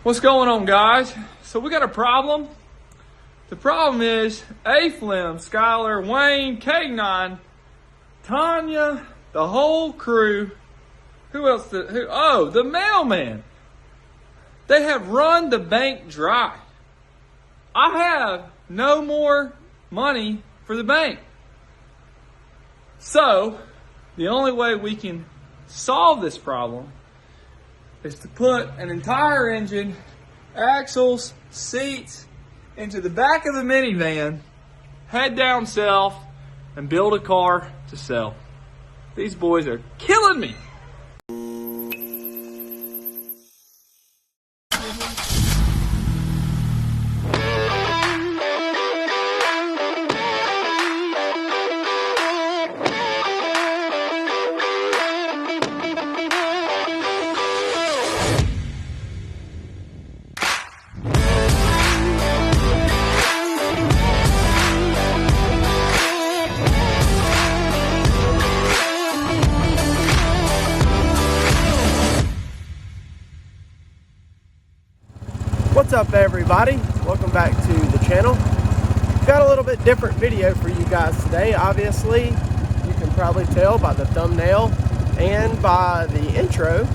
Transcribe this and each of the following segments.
What's going on, guys? So we got a problem. The problem is Flem, Skylar, Wayne, K9, Tanya, the whole crew. Who else? The mailman. They have run the bank dry. I have no more money for the bank. So the only way we can solve this problem is to put an entire engine, axles, seats into the back of the minivan, head down south, and build a car to sell. These boys are killing me. What's up, everybody? Welcome back to the channel. Got a little bit different video for you guys today. Obviously, you can probably tell by the thumbnail and by the intro,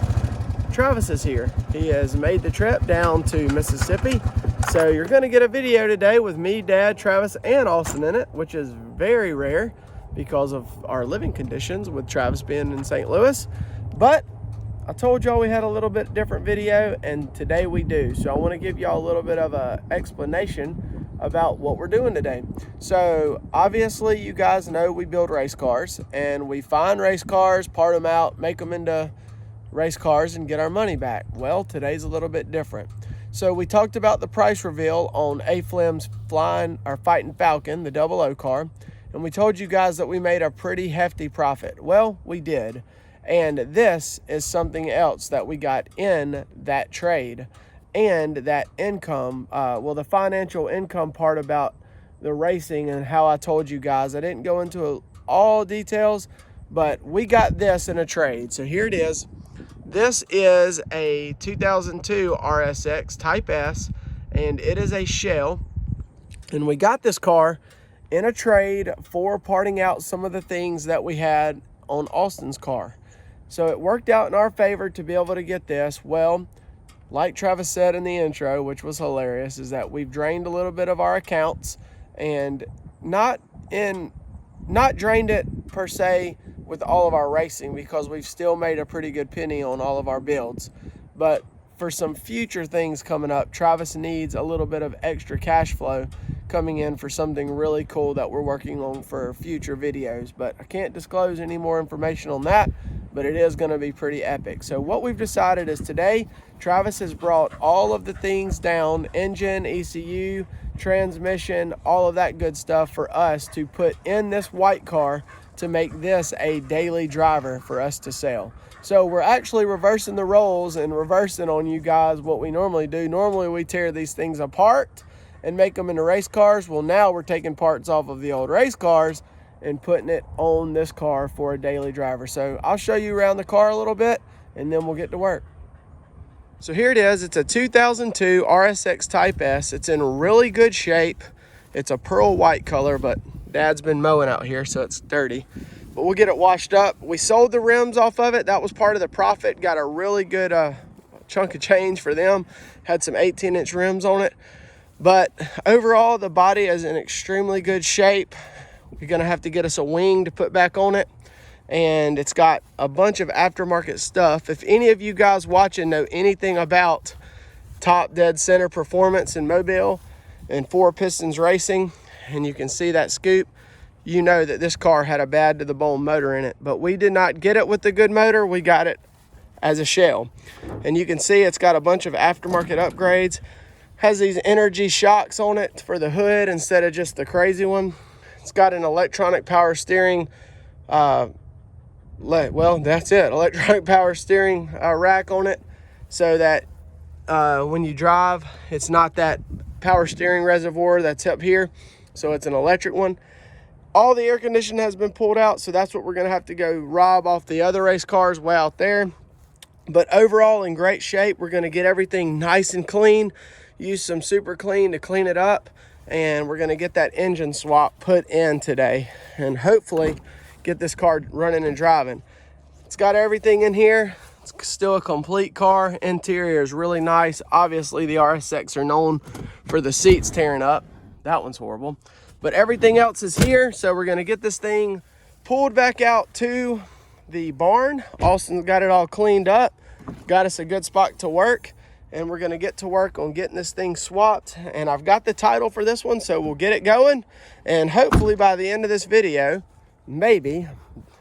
Travis is here. He has made the trip down to Mississippi. So you're going to get a video today with me, Dad, Travis, and Austin in it, which is very rare because of our living conditions with Travis being in St. Louis. But I told y'all we had a little bit different video, and today we do. So I want to give y'all a little bit of an explanation about what we're doing today. So obviously you guys know we build race cars, and we find race cars, part them out, make them into race cars, and get our money back. Well, today's a little bit different. So we talked about the price reveal on Flem's Fighting Falcon, the 00 car, and we told you guys that we made a pretty hefty profit. Well, we did. And this is something else that we got in that trade and that income, the financial income part about the racing and how I told you guys. I didn't go into all details, but we got this in a trade. So here it is. This is a 2002 RSX Type S, and it is a shell. And we got this car in a trade for parting out some of the things that we had on Austin's car. So it worked out in our favor to be able to get this. Well, like Travis said in the intro, which was hilarious, is that we've drained a little bit of our accounts, and not drained it per se with all of our racing, because we've still made a pretty good penny on all of our builds. But for some future things coming up, Travis needs a little bit of extra cash flow coming in for something really cool that we're working on for future videos. But I can't disclose any more information on that, but it is going to be pretty epic. So what we've decided is today, Travis has brought all of the things down, engine, ECU, transmission, all of that good stuff for us to put in this white car to make this a daily driver for us to sell. So we're actually reversing the roles and reversing on you guys what we normally do. Normally we tear these things apart and make them into race cars. Well, now we're taking parts off of the old race cars and putting it on this car for a daily driver. So I'll show you around the car a little bit, and then we'll get to work. So here it is. It's a 2002 RSX Type S. It's in really good shape. It's a pearl white color, but Dad's been mowing out here, so it's dirty. But we'll get it washed up. We sold the rims off of it. That was part of the profit. Got a really good chunk of change for them. Had some 18-inch rims on it. But overall, the body is in extremely good shape. We're gonna have to get us a wing to put back on it. And it's got a bunch of aftermarket stuff. If any of you guys watching know anything about Top Dead Center Performance in Mobile and Four Pistons Racing, and you can see that scoop, you know that this car had a bad to the bone motor in it. But we did not get it with the good motor. We got it as a shell. And you can see it's got a bunch of aftermarket upgrades. Has these energy shocks on it for the hood instead of just the crazy one. It's got an electronic power steering, well, that's it, electronic power steering rack on it, so that when you drive, it's not that power steering reservoir that's up here, so it's an electric one. All the air conditioning has been pulled out, so that's what we're gonna have to go rob off the other race cars way out there. But overall in great shape. We're going to get everything nice and clean, use some super clean to clean it up, and we're going to get that engine swap put in today and hopefully get this car running and driving. It's got everything in here. It's still a complete car. Interior is really nice. Obviously the RSX are known for the seats tearing up. That one's horrible. But everything else is here. So we're going to get this thing pulled back out to the barn. Austin's got it all cleaned up, got us a good spot to work, and we're going to get to work on getting this thing swapped. And I've got the title for this one, so we'll get it going, and hopefully by the end of this video, maybe,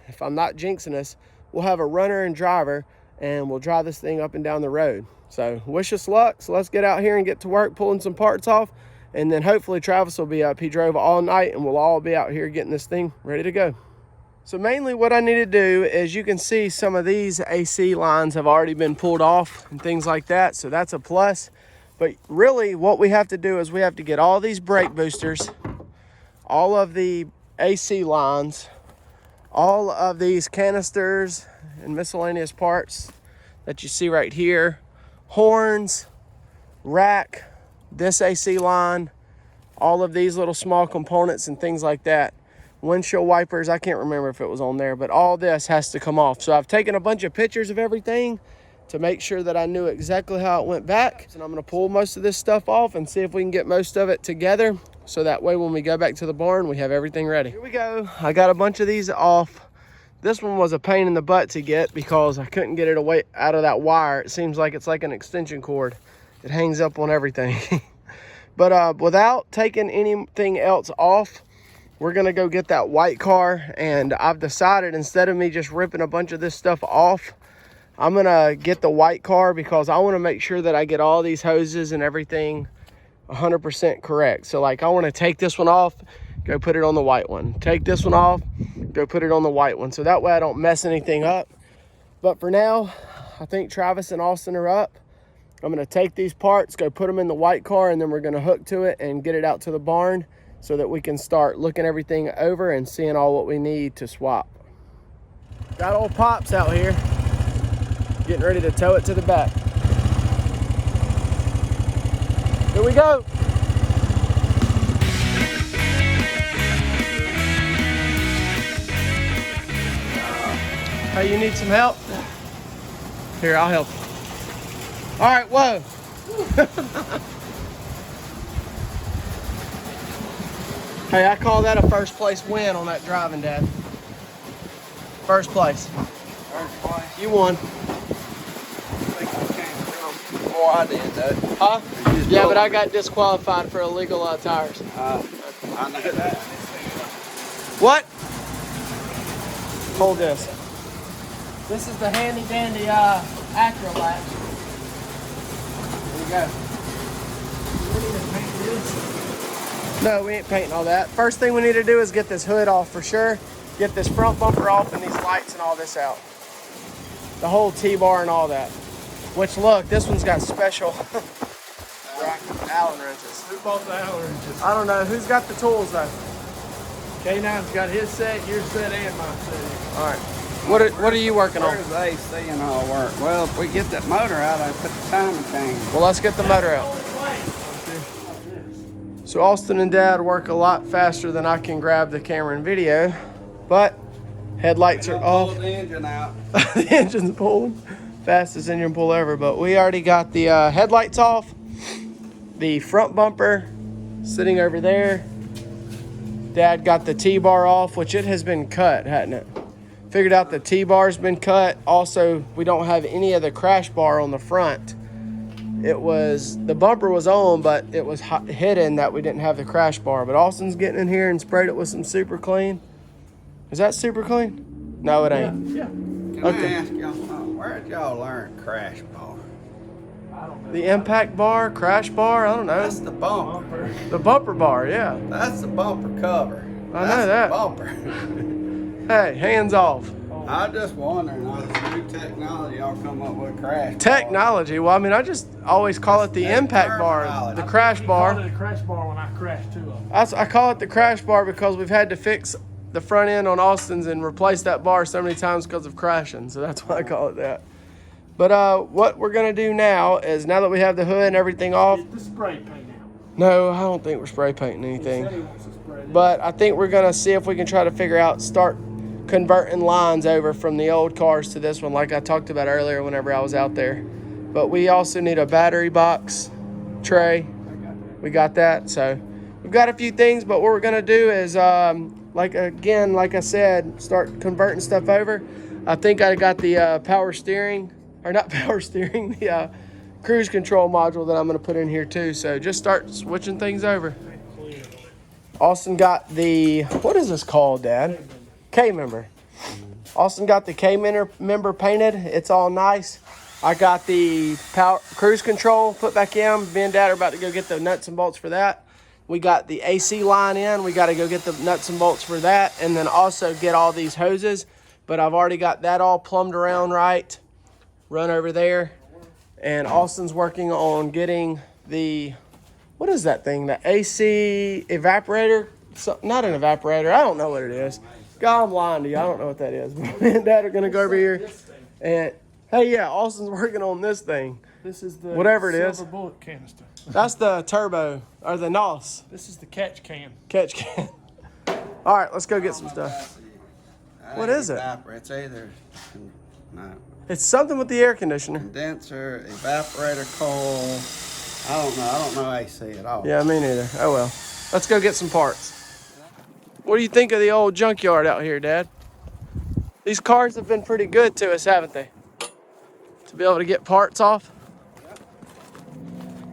if I'm not jinxing us, we'll have a runner and driver and we'll drive this thing up and down the road. So wish us luck. So let's get out here and get to work pulling some parts off, and then hopefully Travis will be up. He drove all night and we'll all be out here getting this thing ready to go. So mainly what I need to do is, you can see some of these AC lines have already been pulled off and things like that. So that's a plus. But really what we have to do is we have to get all these brake boosters, all of the AC lines, all of these canisters and miscellaneous parts that you see right here, horns, rack, this AC line, all of these little small components and things like that. Windshield wipers, I can't remember if it was on there, but all this has to come off. So I've taken a bunch of pictures of everything to make sure that I knew exactly how it went back. And I'm gonna pull most of this stuff off and see if we can get most of it together, so that way when we go back to the barn, we have everything ready. Here we go. I got a bunch of these off. This one was a pain in the butt to get because I couldn't get it away out of that wire. It seems like it's like an extension cord. It hangs up on everything. But without taking anything else off, we're gonna go get that white car. And I've decided, instead of me just ripping a bunch of this stuff off, I'm gonna get the white car because I wanna make sure that I get all these hoses and everything 100% correct. So like, I wanna take this one off, go put it on the white one. Take this one off, go put it on the white one. So that way I don't mess anything up. But for now, I think Travis and Austin are up. I'm gonna take these parts, go put them in the white car, and then we're gonna hook to it and get it out to the barn so that we can start looking everything over and seeing all what we need to swap. Got old Pops out here, getting ready to tow it to the back. Here we go. Hey, you need some help? Here, I'll help you. All right, whoa. Hey, I call that a first place win on that driving, Dad. First place. First place. You won. Oh, I did that. Huh? Yeah, but I got disqualified for illegal tires. I know that. What? Hold this. This is the handy dandy Acura latch. There you go. We need to paint this. No, we ain't painting all that. First thing we need to do is get this hood off for sure. Get this front bumper off and these lights and all this out. The whole T-bar and all that. Which, look, this one's got special Allen wrenches. Who bought the Allen wrenches? I don't know. Who's got the tools, though? K9's got his set, your set, and my set. All right. What are you working on? Where's the AC and all work? Well, if we get that motor out, I put the timing chain. Well, let's get the motor out. So Austin and Dad work a lot faster than I can grab the camera and video, but headlights are off. Pull the engine out. The engine's pulling. Fastest engine pull ever, but we already got the headlights off. The front bumper sitting over there. Dad got the T-bar off, which it has been cut, hadn't it? Figured out the T-bar's been cut. Also, we don't have any of the crash bar on the front. The bumper was on, but it was hidden that we didn't have the crash bar. But Austin's getting in here and sprayed it with some super clean. Is that super clean? No, it ain't. Yeah. Can Okay. I ask y'all something? Where did y'all learn crash bar? I don't know. The impact bar, crash bar, I don't know. That's the bumper. The bumper bar, yeah. That's the bumper cover. I know That's that. the bumper. Hey, hands off. I was just wondering, this new technology y'all come up with crash bar. Technology, well, I mean, I just always call it the That's impact bar, terminology. the crash Called bar. it a crash bar when I crashed two of them. I call it the crash bar because we've had to fix the front end on Austin's and replace that bar so many times because of crashing. So that's why I call it that. But what we're gonna do now is, now that we have the hood and everything off. Get the spray paint out. No, I don't think we're spray painting anything. He said he wants to spray it. But I think we're gonna see if we can try to figure out, start converting lines over from the old cars to this one, like I talked about earlier whenever I was out there. But we also need a battery box tray. We got that. So we've got a few things, but what we're gonna do is, like I said, start converting stuff over. I think I got the power steering, or not power steering, the cruise control module that I'm gonna put in here too. So just start switching things over. Austin got the, what is this called, Dad? K-member. Austin got the K-member painted. It's all nice. I got the power cruise control put back in. Me and Dad are about to go get the nuts and bolts for that. We got the AC line in. We got to go get the nuts and bolts for that, and then also get all these hoses. But I've already got that all plumbed around right. Run over there. And Austin's working on getting the, what is that thing? The AC evaporator? Not an evaporator. I don't know what it is. God, I'm lying to you. I don't know what that is. But me and Dad are going to go over here. And, hey, yeah, Austin's working on this thing. This is the whatever it is. silver bullet canister. That's the turbo, or the NOS. This is the catch can. Catch can. All right, let's go get some stuff. What is it? It's either no, It's something with the air conditioner. condenser, evaporator coil. I don't know AC at all. Yeah, me neither. Oh well. Let's go get some parts. What do you think of the old junkyard out here, Dad? These cars have been pretty good to us, haven't they? To be able to get parts off.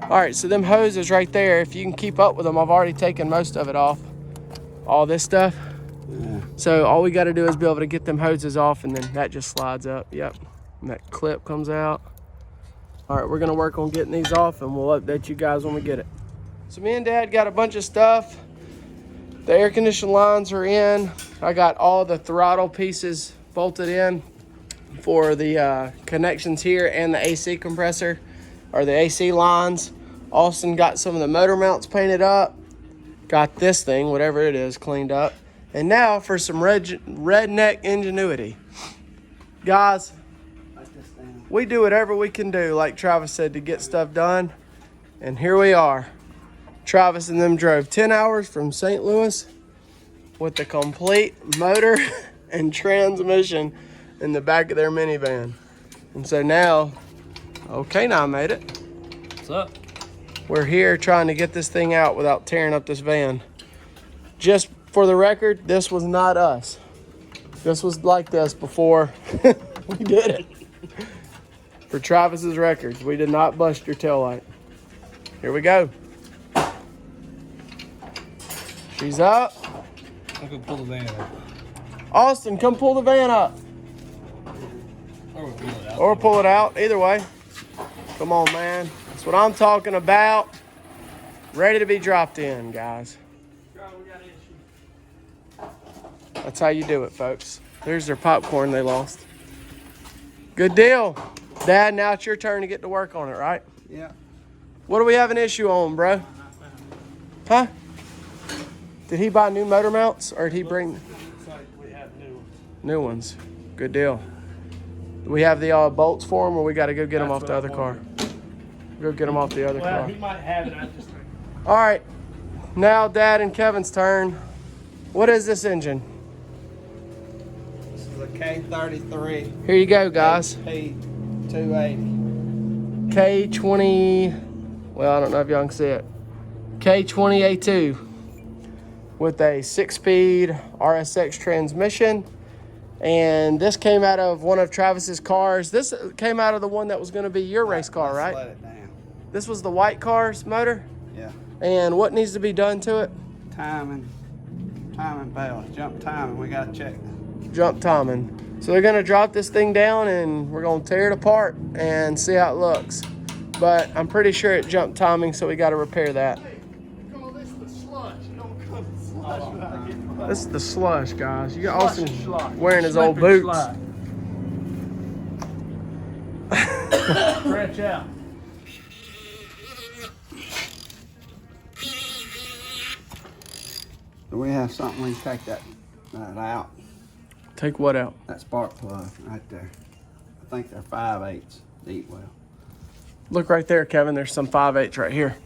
All right, so them hoses right there, if you can keep up with them, I've already taken most of it off. All this stuff. Yeah. So all we got to do is be able to get them hoses off, and then that just slides up. Yep. And that clip comes out. All right, we're going to work on getting these off, and we'll update you guys when we get it. So me and Dad got a bunch of stuff. The air conditioning lines are in. I got all the throttle pieces bolted in for the connections here and the AC compressor, or the AC lines. Austin got some of the motor mounts painted up. Got this thing, whatever it is, cleaned up. And now for some redneck ingenuity. Guys, we do whatever we can do, like Travis said, to get stuff done. And here we are. Travis and them drove 10 hours from St. Louis with the complete motor and transmission in the back of their minivan. And so now, okay, now I made it. What's up? We're here trying to get this thing out without tearing up this van. Just for the record, this was not us. This was like this before we did it. For Travis's records, we did not bust your taillight. Here we go. She's up. I can pull the van up. Austin, come pull the van up. Or pull it out. Or pull it out, either way. Come on, man. That's what I'm talking about. Ready to be dropped in, guys. That's how you do it, folks. There's their popcorn they lost. Good deal. Dad, now it's your turn to get to work on it, right? Yeah. What do we have an issue on, bro? Huh? Did he buy new motor mounts, or did he bring Looks like we have new ones. new ones? Good deal. Do we have the bolts for them, or we got to go get them off the other car? Go get them off the other Well, car. he might have it. I just. All right. Now Dad and Kevin's turn. What is this engine? This is a K33 Here you go, guys. P280. K20, well, I don't know if y'all can see it. K20A2 with a 6-speed RSX transmission. And this came out of one of Travis's cars. This came out of the one that was going to be your race car, right? Let it down. This was the white car's motor. Yeah. And what needs to be done to it? Timing bells, jump timing. We got to check. Jump timing. So they're going to drop this thing down, and we're going to tear it apart and see how it looks. But I'm pretty sure it jumped timing, so we got to repair that. Call this the slush. You don't call it slush without getting mud. This is the slush, guys. You got Slush Austin and slush. wearing his old Slippery boots. slide. Stretch out. Do we have something we can take that Take what out? That spark plug right there. I think they're 5/8. eat well. Look right there, Kevin. There's some 5/8 right here.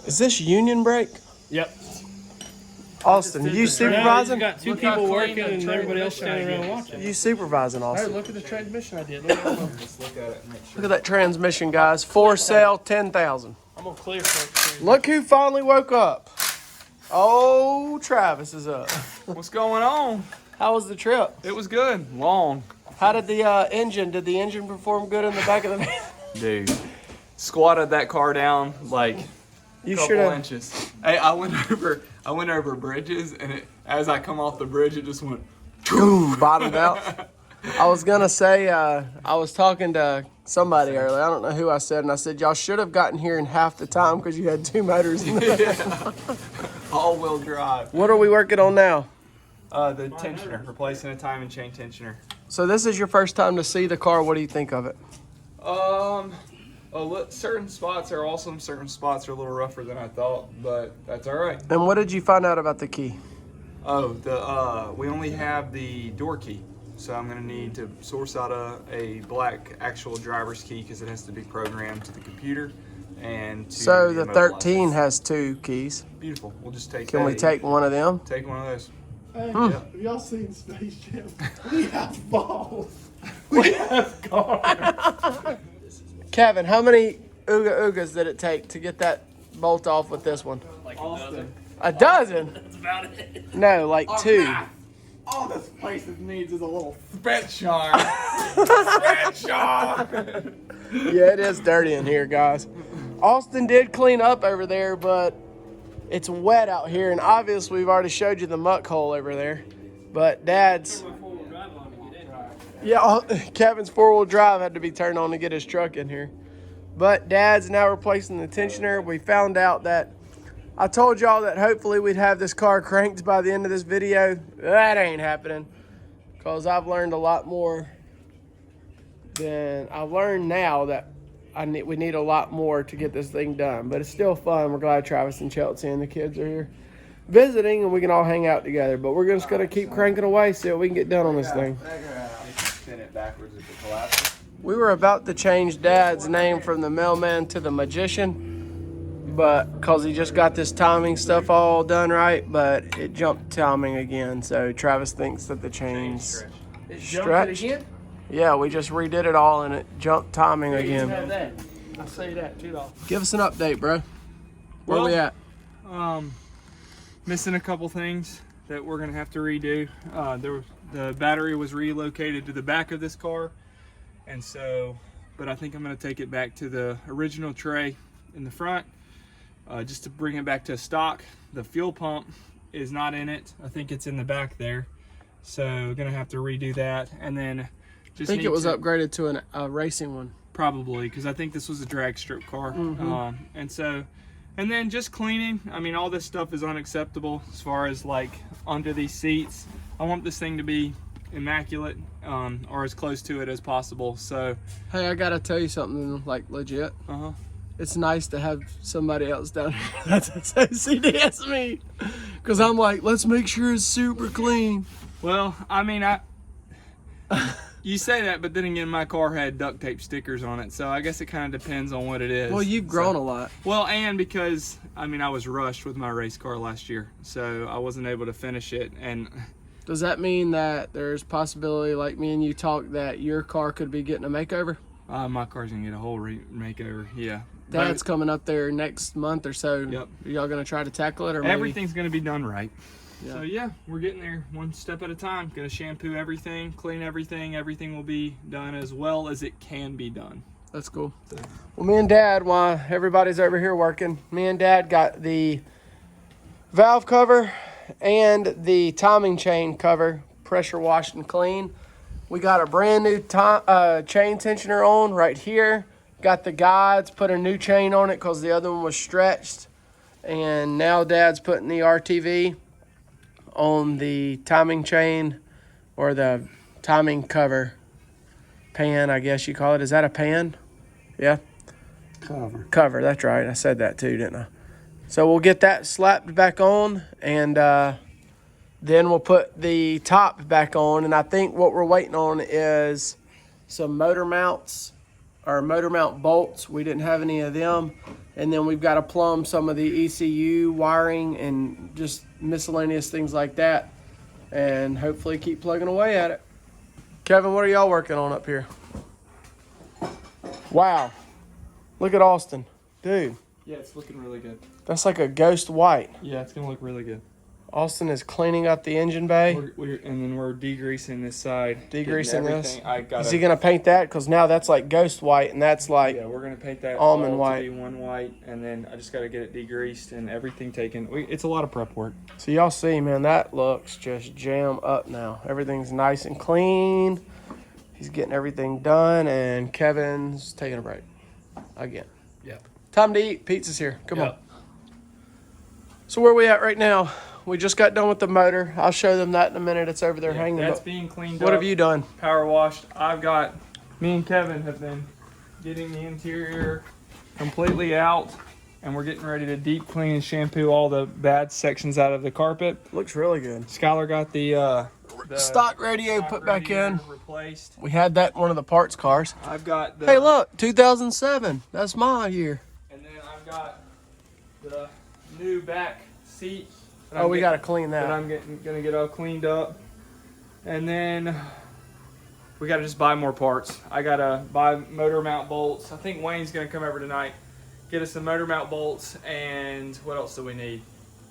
Is this union brake? Yep. Austin, you You supervising? got two Look how people clean working the and everybody else transmission standing around is. watching. You supervising, Hey, Austin? look at the transmission I did. Look at that. Let's look at it and make sure. Look at that transmission, guys. For sale, 10,000. I'm gonna clear for Look who finally woke up. Oh, Travis is up. What's going on? How was the trip? It was good. Long. How did the engine? Did the engine perform good in the back of the van? Dude. Squatted that car down like You a should couple have. inches. Hey, I went over bridges, and as I come off the bridge, it just went. Boom, bottomed out. I was gonna say, I was talking to somebody earlier. I don't know who I said, and I said y'all should have gotten here in half the time because you had two motors in the All-wheel drive. What are we working on now? The tensioner, replacing a time and chain tensioner. So this is your first time to see the car. What do you think of it? Certain spots are awesome. Certain spots are a little rougher than I thought, but that's all right. And what did you find out about the key? Oh, we only have the door key, so I'm gonna need to source out a black actual driver's key because it has to be programmed to the computer and to So the immobilize 13 it. has two keys. Beautiful. We'll just take. Can we take one of them? Take one of those? Hey, Yeah. have y'all seen Space Jam? We have balls. We have cars. Kevin, how many Ooga Oogas did it take to get that bolt off with this one? Like a dozen. A dozen? That's about it. No, like two. All this place needs is a little spit shine. Spit shine. Yeah, it is dirty in here, guys. Austin did clean up over there, but it's wet out here, and obviously we've already showed you the muck hole over there. But Dad's, yeah, Kevin's four-wheel drive had to be turned on to get his truck in here. But Dad's now replacing the tensioner. We found out that, I told y'all that hopefully we'd have this car cranked by the end of this video. That ain't happening, because I've learned a lot more than I've learned now that we need a lot more to get this thing done. But it's still fun. We're glad Travis and Chelsea and the kids are here visiting, and we can all hang out together. But we're just going to keep cranking away, see what we can get done on this thing. Spin it backwards if it collapses. We were about to change Dad's name from the mailman to the magician, but because he just got this timing stuff all done right, but it jumped timing again. So Travis thinks that the chain's stretched. again? Yeah, we just redid it all and it jumped timing again. Have that. I say that too, though. Give us an update, bro. Where we at? Missing a couple things that we're gonna have to redo. The battery was relocated to the back of this car, and so, but I think I'm gonna take it back to the original tray in the front, just to bring it back to stock. The fuel pump is not in it. I think it's in the back there, so gonna have to redo that, and then just I think need it was to- upgraded to a racing one. Probably, because I think this was a drag strip car. And so, and then just cleaning. I mean, all this stuff is unacceptable as far as like under these seats. I want this thing to be immaculate, or as close to it as possible. So, Hey, I gotta tell you something like legit. It's nice to have somebody else down here that's OCD me, because I'm like, let's make sure it's super clean. well, I mean, you say that, but then again, my car had duct tape stickers on it, so I guess it kind of depends on what it is. Well, you've grown a lot. Well, and because, I mean, I was rushed with my race car last year, so I wasn't able to finish it, and Does that mean that there's possibility, like me and you talked, that your car could be getting a makeover? my car's gonna get a whole makeover, yeah. Dad's coming up there next month or so. Yep. Are y'all gonna try to tackle it, or maybe? Everything's gonna be done right. Yeah. So yeah, we're getting there one step at a time. Gonna shampoo everything, clean everything. Everything will be done as well as it can be done. That's cool. Well, me and Dad, while everybody's over here working, me and Dad got the valve cover and the timing chain cover pressure washed and clean. We got a brand new chain tensioner on right here. Got the guides, put a new chain on it because the other one was stretched. And now Dad's putting the RTV on the timing chain, or the timing cover pan, I guess you call it. Is that a pan? Yeah. Cover. Cover, that's right. I said that too, didn't I? So we'll get that slapped back on, and then we'll put the top back on. And I think what we're waiting on is some motor mounts or motor mount bolts. We didn't have any of them. And then we've got to plumb some of the ECU wiring and just miscellaneous things like that. And hopefully keep plugging away at it. Kevin, what are y'all working on up here? Wow. Look at Austin. Dude. Yeah, it's looking really good. That's like a ghost white. Yeah, it's gonna look really good. Austin is cleaning up the engine bay. And then we're degreasing this side. Degreasing this. Is he gonna? going to paint that? Because now that's like ghost white, and that's like Yeah, we're gonna paint that almond all white. to be one white, and then I just gotta get it degreased and everything taken. It's a lot of prep work. So y'all see, man, that looks just jam up now. Everything's nice and clean. He's getting everything done, and Kevin's taking a break again. Yep. Time to eat. Pizza's here. Come on. Yep. So where are we at right now? We just got done with the motor. I'll show them that in a minute. It's over there hanging. That's But being cleaned up. what have you done? Power washed. Me and Kevin have been getting the interior completely out, and we're getting ready to deep clean and shampoo all the bad sections out of the carpet. Looks really good. Skylar got the Stock radio put back in. replaced. We had that in one of the parts cars. I've got the Hey, look, 2007. That's my year. and then I've got the new back seat. Oh, we got to clean That that. I'm gonna get all cleaned up, and then we gotta just buy more parts. I gotta buy motor mount bolts. I think Wayne's gonna come over tonight, get us some motor mount bolts, and what else do we need?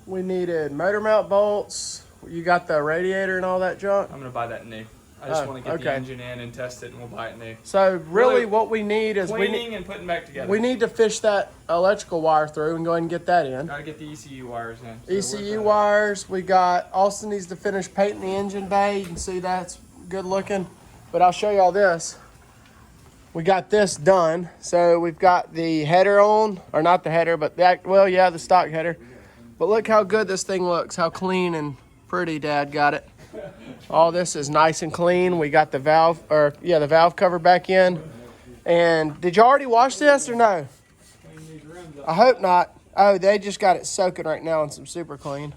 We needed motor mount bolts. You got the radiator and all that junk. I'm gonna buy that new. I just Oh, want to get the okay. engine in and test it, and we'll buy it new. So really, Really, what we need is Cleaning and putting back together. we need to fish that electrical wire through and go ahead and get that in. Gotta get the ECU wires in. So ECU we're- wires. We got Austin needs to finish painting the engine bay. You can see that's good looking. But I'll show y'all this. We got this done. So we've got the header on, or not the header, but that, well, yeah, the stock header. But look how good this thing looks, how clean and pretty Dad got it. All this is nice and clean. We got the valve, the valve cover back in. And did you already wash this or no? I hope not. Oh, they just got it soaking right now in some super clean.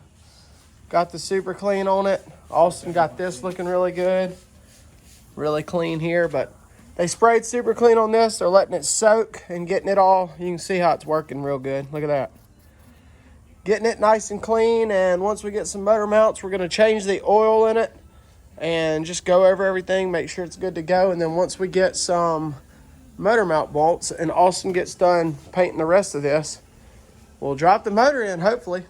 Got the super clean on it. Austin got this looking really good. Really clean here, but they sprayed super clean on this. They're letting it soak and getting it all. You can see how it's working real good. Look at that. Getting it nice and clean, and once we get some motor mounts, we're going to change the oil in it and just go over everything, make sure it's good to go. And then once we get some motor mount bolts and Austin gets done painting the rest of this, we'll drop the motor in, hopefully.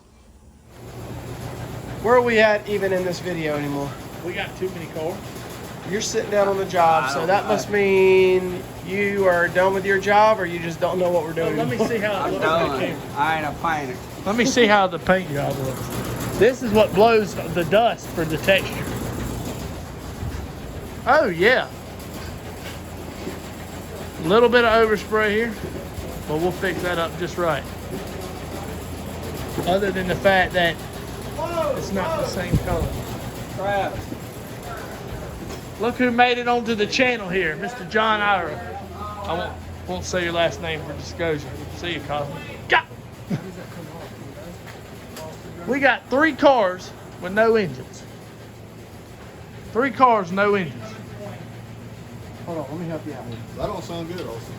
Where are we at even in this video anymore? We got too many cars. You're sitting down on the job, so that must mean you are done with your job, or you just don't know what we're doing. Let me see how it I'm looks on the done. camera. I ain't a painter. Let me see how the paint job looks. This is what blows the dust for the texture. Oh yeah. A little bit of overspray here, but we'll fix that up just right. Other than the fact that it's not the same color. Travis. Look who made it onto the channel here, Mr. John Ira. I won't say your last name for disclosure. See you, Colin. Got. We got 3 cars with no engines. 3 cars, no engines. Hold on, let me help you out. That don't sound good, Austin.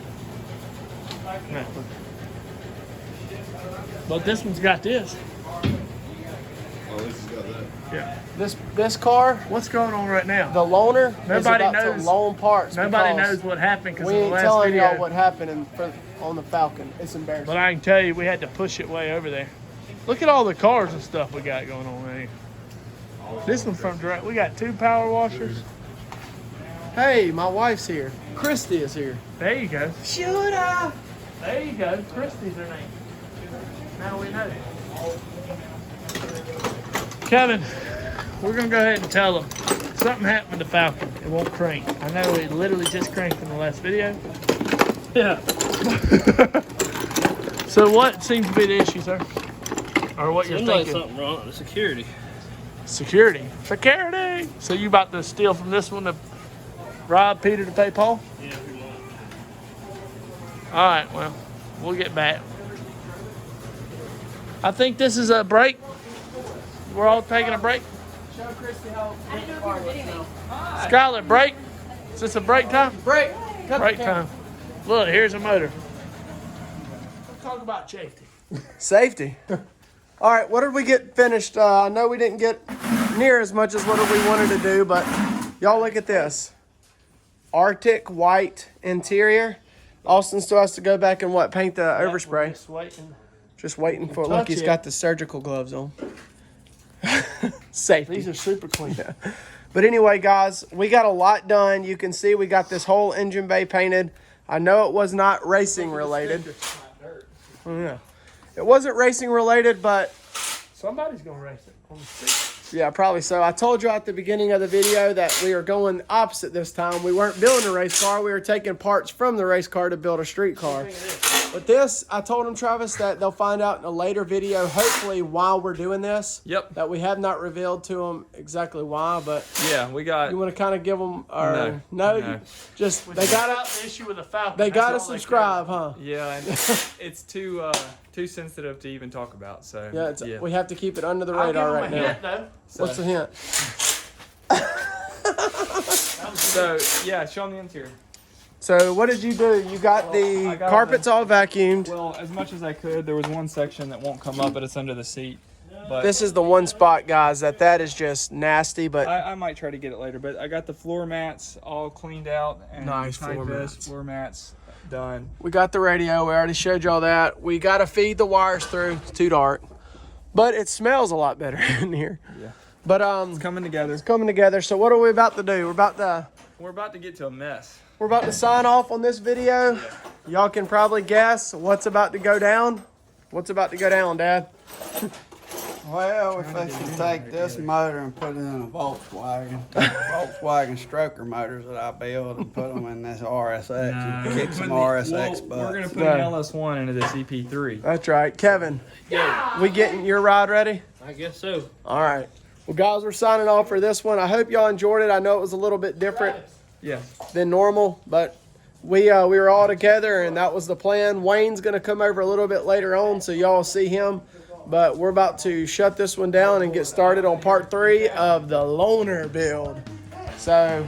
No. But this one's got this. Oh, this has got that. Yeah. This car, What's going on right now? the loaner, Nobody is about knows- to loan parts. Nobody because knows what happened because we of the ain't last telling video. y'all what happened on the Falcon. It's embarrassing. But I can tell you, we had to push it way over there. Look at all the cars and stuff we got going on right here. This one's from direct. We got 2 power washers. Hey, my wife's here. Christy is here. There you go. Should I? There you go. Christy's her name. Now we know. Kevin, we're going to go ahead and tell them something happened with the Falcon. It won't crank. I know it literally just cranked in the last video. Yeah. So what seems to be the issue, sir? Or what you're Seems like thinking? something wrong with the security. Security. Security! So you about to steal from this one to rob Peter to pay Paul? Yeah, we want. All right, well, We'll get back. I think this is a break. We're all taking a break. Show Christy how big the car is now. Skylar, break. Is this a break time? Break. Cut Break the camera. time. Look, here's a motor. Let's talk about safety. Safety. All right, what did we get finished? I know we didn't get near as much as what we wanted to do, but y'all look at this. Arctic white interior. Austin still has to go back and what? Paint the overspray. Just waiting. Just waiting for it. Touch Look, he's it. got the surgical gloves on. Safety. These are super clean. But anyway, guys, we got a lot done. You can see we got this whole engine bay painted. I know it was not racing related. Oh, yeah. It wasn't racing related, but Somebody's gonna race it on the street. yeah, probably so. I told you at the beginning of the video that we are going opposite this time. We weren't building a race car. We were taking parts from the race car to build a street car. But this, I told him, Travis, that they'll find out in a later video, hopefully while we're doing this. Yep. That we have not revealed to them exactly why, but Yeah, we got. you want to kind of give them our... No. you just, they got the issue with the Falcon. they got to That's all they subscribe, huh? Yeah, and it's too sensitive to even talk about. So Yeah, we have to keep it under the care. I'll give radar them right a now. hint, though. What's the hint? So yeah, show them the interior. So what did you do? You got I the got carpets all vacuumed. Well, as much as I could, there was one section that won't come up, but it's under the seat. But This is the one spot, guys, that is just nasty, but I might try to get it later. But I got the floor mats all cleaned out and Nice type floor this, mats. floor mats done. we got the radio. We already showed y'all that. We got to feed the wires through. It's too dark. But it smells a lot better in here. Yeah. But It's coming together. coming together. So what are we about to do? We're about to get to a mess. We're about to sign off on this video. Y'all can probably guess what's about to go down. What's about to go down, Dad? Well, we're fixing to take this motor and put it in a Volkswagen. Volkswagen stroker motors that I build and put them in this RSX and kick some RSX butts. We're gonna put No. an LS1 into this EP3. That's right. Kevin, we getting your ride ready? I guess so. All right. Well, guys, we're signing off for this one. I hope y'all enjoyed it. I know it was a little bit different Yeah. than normal, but we were all together, and that was the plan. Wayne's going to come over a little bit later on, so y'all see him. But we're about to shut this one down and get started on part 3 of the loaner build. So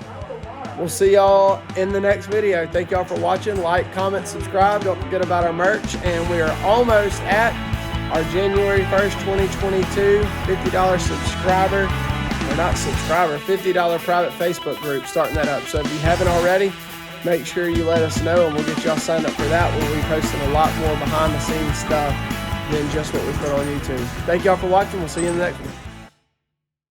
we'll see y'all in the next video. Thank y'all for watching. Like, comment, subscribe. Don't forget about our merch. And we are almost at our January 1st, 2022 $50 subscriber, or not subscriber, $50 private Facebook group, starting that up. So if you haven't already, make sure you let us know and we'll get y'all signed up for that. We'll be posting a lot more behind the scenes stuff than just what we put on YouTube. Thank y'all for watching. We'll see you in the next one.